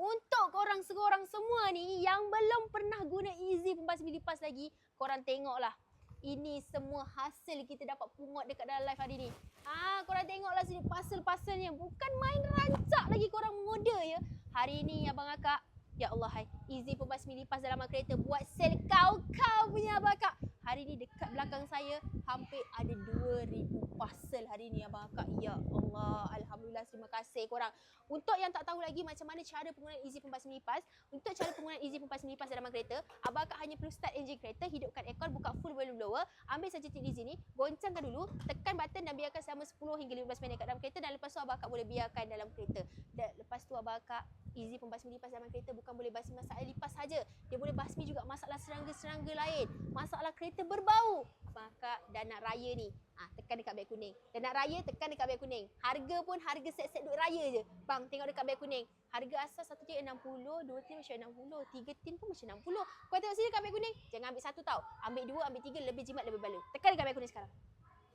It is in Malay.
Untuk korang semua ni yang belum pernah guna Easy Pembasmi Lipas lagi, korang tengoklah. Ini semua hasil kita dapat pungut dekat dalam live hari ni. Korang tengoklah sini pasal-pasalnya. Bukan main rancak lagi korang mengoda ya. Hari ni abang akak, ya Allah hai, Easy Pembasmi Lipas dalam kereta buat sale kau-kau punya abang akak. Hari ni dekat belakang saya hampir ada 2,000 parcel hari ni abang akak. Ya Allah, alhamdulillah, terima kasih korang. Untuk yang tak tahu lagi macam mana cara penggunaan Easy Pembasmi Lipas, untuk cara penggunaan Easy Pembasmi Lipas dalam kereta, abang akak hanya perlu start enjin kereta, hidupkan aircon, buka full volume blower, ambil saja tip di sini, goncangkan dulu, tekan button dan biarkan selama 10 hingga 15 minit kat dalam kereta, dan lepas tu abang akak boleh biarkan dalam kereta. Dan lepas tu abang akak Easy Pembasmi Lipas dalam kereta bukan boleh basmi masalah lipas saja, dia boleh basmi juga masalah serangga-serangga lain, masalah kereta berbau. Abang akak dah nak raya ni, tekan dekat beg kuning. Dah nak raya, tekan dekat beg kuning. Harga pun harga set-set duit raya je. Bang, tengok dekat beg kuning. Harga asal satu tin 60, dua tin macam 60, tiga tin pun macam 60. Kau tengok sini dekat beg kuning. Jangan ambil satu tau. Ambil dua, ambil tiga, lebih jimat, lebih balu. Tekan dekat beg kuning sekarang.